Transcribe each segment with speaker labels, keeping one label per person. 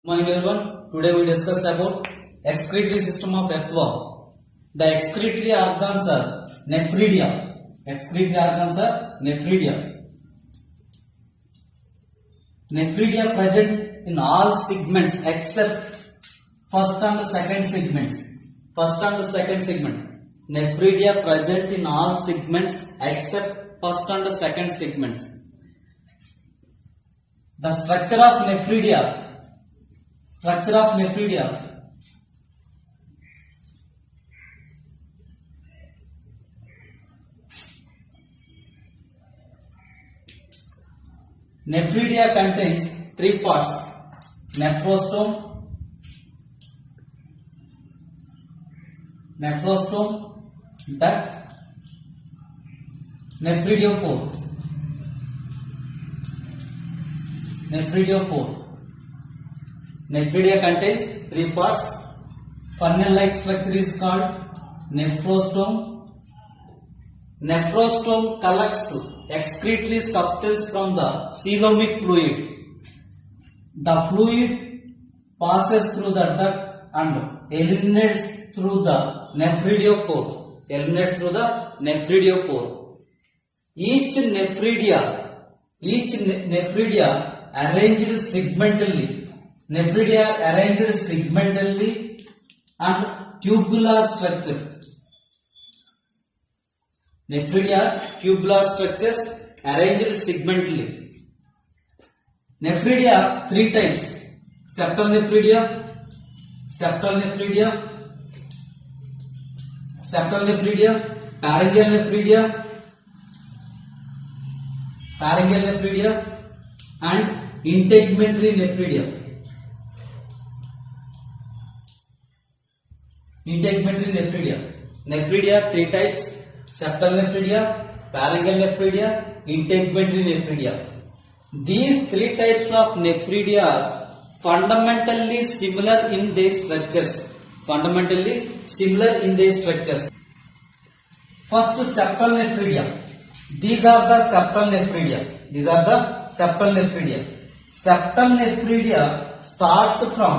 Speaker 1: Morning everyone. Today we discuss about excretory system of earthworm. The excretory organs are nephridia. Excretory organs are nephridia. Nephridia present in all segments except first and second segments. First and second segment. Nephridia present in all segments except first and second segments. The structure of nephridia. Structure of nephridia. Nephridia contains three parts: nephrostome, duct, nephridiophore. Nephridia contains three parts. Funnel-like structure is called nephrostome. Nephrostome collects excretory substance from the coelomic fluid. The fluid passes through the duct and eliminates through the nephridiophore. Each nephridia arranged segmentally and tubular structure. Nephridia tubular structures arranged segmentally. Nephridia three types: septal nephridia, pharyngeal nephridia, and integumentary nephridia. Nephridia three types: septal nephridia, pharyngeal nephridia, integumentary nephridia. These three types of nephridia are fundamentally similar in their structures. First, septal nephridia. These are the septal nephridia. Septal nephridia starts from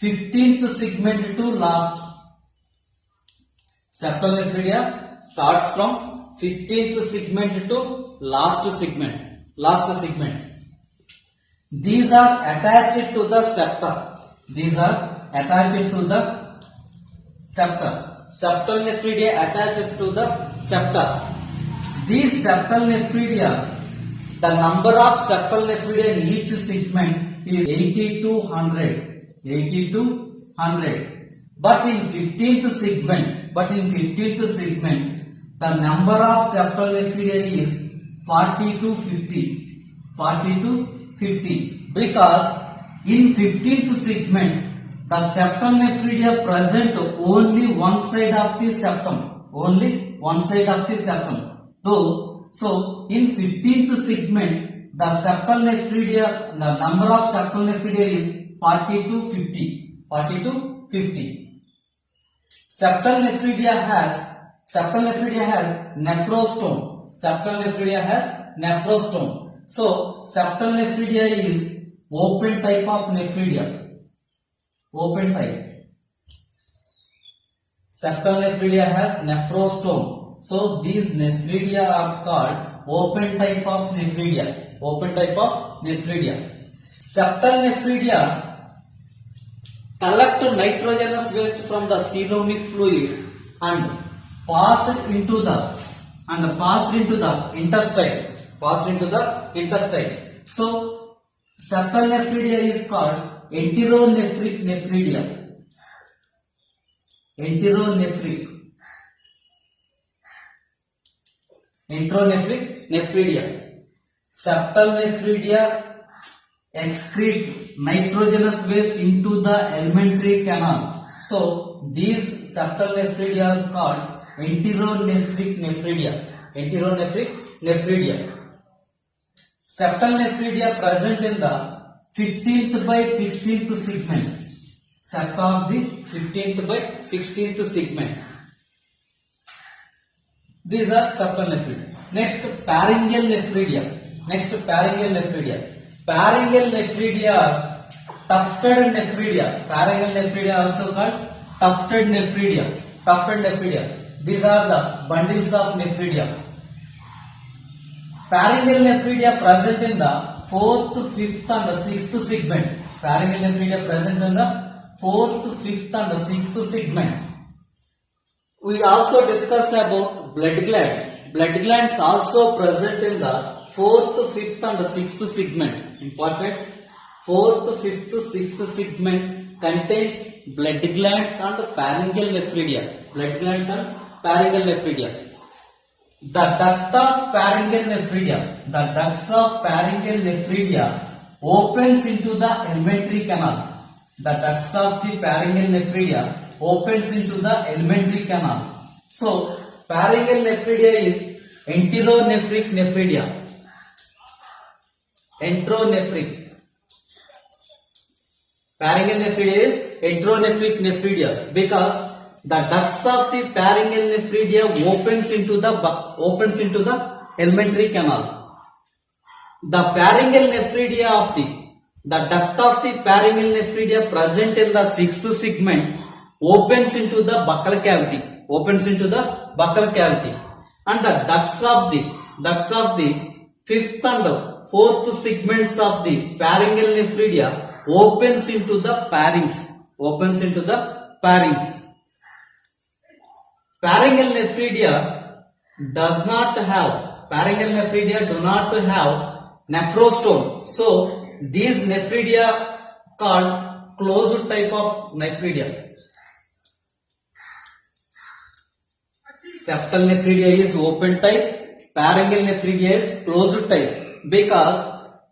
Speaker 1: 15th segment to last. Septal nephridia starts from 15th segment to last segment. These are attached to the septa. Septal nephridia attaches to the septa. These septal nephridia, the number of septal nephridia in each segment is 80 to 100. But in 15th segment, the number of septal nephridia is 40 to 50. Because in 15th segment, the septal nephridia present only one side of the septum. So in 15th segment, the septal nephridia, the number of septal nephridia is 40 to 50. Septal nephridia has nephrostome. So septal nephridia is open type of nephridia. Septal nephridia has nephrostome. So these nephridia are called open type of nephridia. Septal nephridia collect nitrogenous waste from the coelomic fluid and passed into the intestine. So septal nephridia is called enteronephric nephridia. Septal nephridia excrete nitrogenous waste into the alimentary canal. So these septal nephridia is called enteronephric nephridia. Septal nephridia present in the 15th by 16th segment. Septa of the 15th by 16th segment. These are septal nephridia. Next, pharyngeal nephridia. Pharyngeal nephridia tufted nephridia. Pharyngeal nephridia also called tufted nephridia. Tufted nephridia. These are the bundles of nephridia. Pharyngeal nephridia present in the fourth, fifth, and the sixth segment. Pharyngeal nephridia present in the fourth, fifth, and the sixth segment. We also discussed about blood glands. Blood glands also present in the fourth, fifth, and the sixth segment. Important. Fourth, fifth, sixth segment contains blood glands and pharyngeal nephridia. Blood glands and pharyngeal nephridia. The duct of pharyngeal nephridia. The ducts of pharyngeal nephridia opens into the alimentary canal. The ducts of the pharyngeal nephridia opens into the alimentary canal. So, pharyngeal nephridia is enteronephric nephridia. Enteronephric. Pharyngeal nephridia is enteronephric nephridia because the ducts of the pharyngeal nephridia opens into the alimentary canal. The pharyngeal nephridia of the duct of the pharyngeal nephridia present in the sixth segment opens into the buccal cavity. Opens into the buccal cavity, and the ducts of the fifth and fourth segments of the pharyngeal nephridia opens into the pharynx. Opens into the pharynx. Pharyngeal nephridia does not have, pharyngeal nephridia do not have nephrostome. So, these nephridia called closed type of nephridia. Septal nephridia is open type, pharyngeal nephridia is closed type because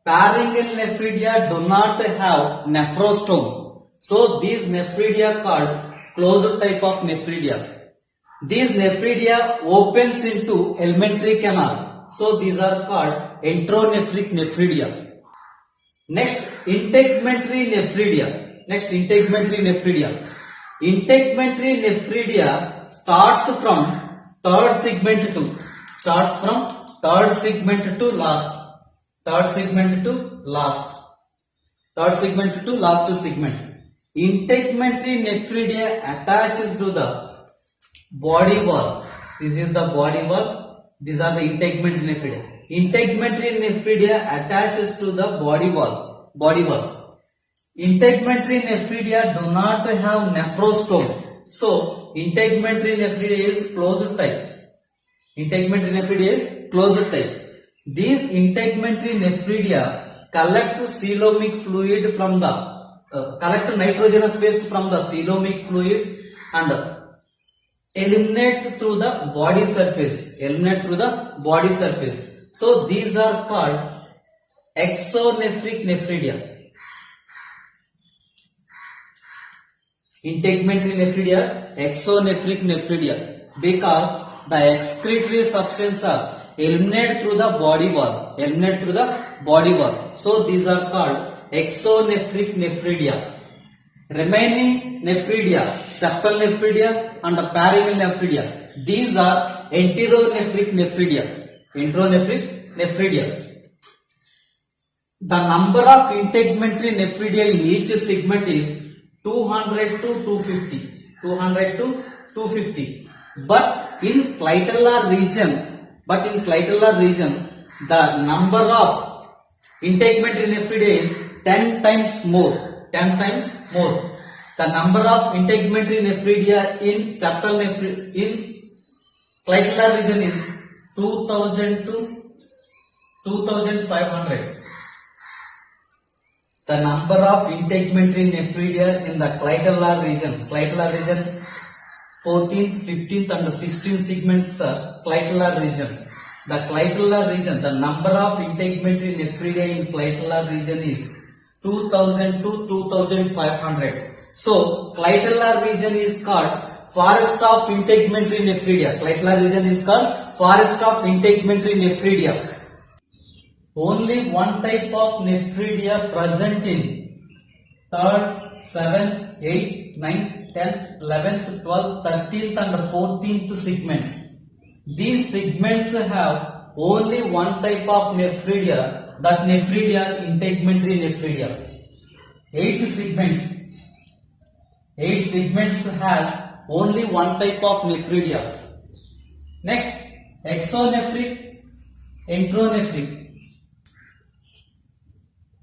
Speaker 1: pharyngeal nephridia do not have nephrostome. So, these nephridia called closed type of nephridia. These nephridia opens into alimentary canal. So, these are called enteronephric nephridia. Next, integumentary nephridia. Integumentary nephridia starts from third segment to last. Third segment to last segment. Integumentary nephridia attaches to the body wall. This is the body wall. These are the integumentary nephridia. Integumentary nephridia attaches to the body wall. Integumentary nephridia do not have nephrostome. So, integumentary nephridia is closed type. These integumentary nephridia collects coelomic fluid from the collect nitrogenous waste from the coelomic fluid and eliminate through the body surface. So, these are called exonephric nephridia. Integumentary nephridia, exonephric nephridia, because the excretory substance are eliminated through the body wall. So, these are called exonephric nephridia. Remaining nephridia, septal nephridia and pharyngeal nephridia, these are enteronephric nephridia. The number of integumentary nephridia in each segment is 200 to 250. But in clitellar region, the number of integumentary nephridia is 10 times more. The number of integumentary nephridia in septal in clitellar region is 2000 to 2500. The number of integumentary nephridia in the clitellar region 14th, 15th and 16th segments are clitellar region. The clitellar region, the number of integumentary nephridia in clitellar region is 2000 to 2500. So, clitellar region is called forest of integumentary nephridia. Clitellar region is called forest of integumentary nephridia. Only one type of nephridia present in 3rd, 7th, 8th, 9th, 10th, 11th, 12th, 13th and 14th segments. These segments have only one type of nephridia, that nephridia integumentary nephridia. 8 segments. 8 segments has only one type of nephridia. Next, exonephric, enteronephric.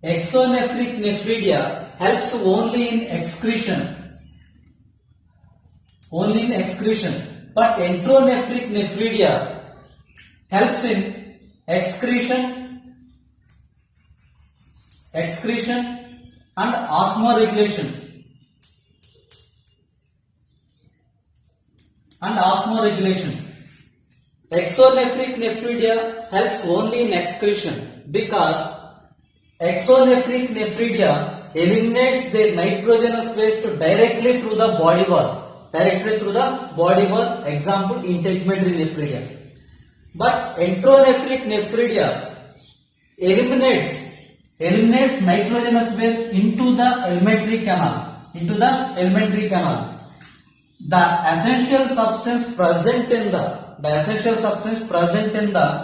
Speaker 1: Exonephric nephridia helps only in excretion. Only in excretion. But enteronephric nephridia helps in excretion and osmoregulation. Exonephric nephridia helps only in excretion because exonephric nephridia eliminates their nitrogenous waste directly through the body wall. Example, integumentary nephridia. But enteronephric nephridia eliminates nitrogenous waste into the alimentary canal. The essential substance present in the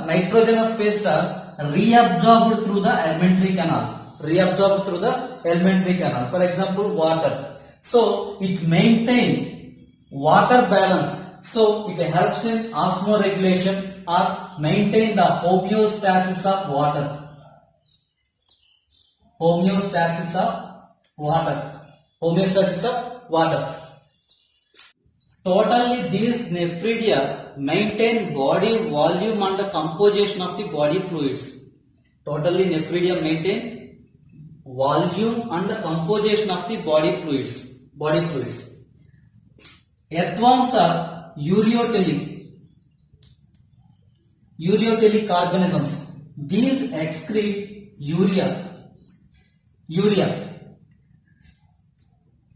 Speaker 1: nitrogenous waste are reabsorbed through the alimentary canal. For example, water. So it maintains water balance. So it helps in osmoregulation or maintain the homeostasis of water. Totally, these nephridia maintain body volume and the composition of the body fluids. Totally, nephridia maintain volume and the composition of the body fluids. Earthworms are ureotelic organisms. These excrete urea.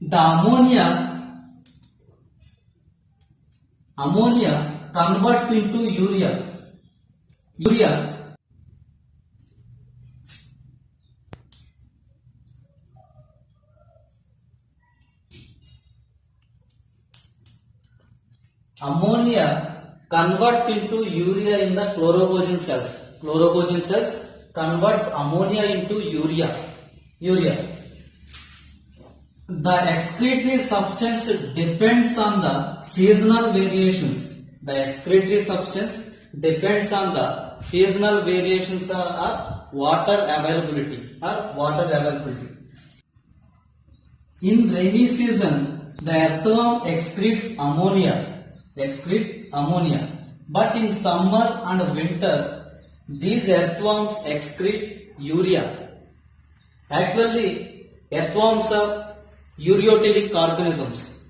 Speaker 1: The ammonia converts into urea. Ammonia converts into urea in the chlorogogen cells. Chlorogogen cells converts ammonia into urea. The excretory substance depends on the seasonal variations. Of water availability. In rainy season, the earthworm excretes ammonia. But in summer and winter, these earthworms excrete urea. Actually, earthworms are ureotelic organisms.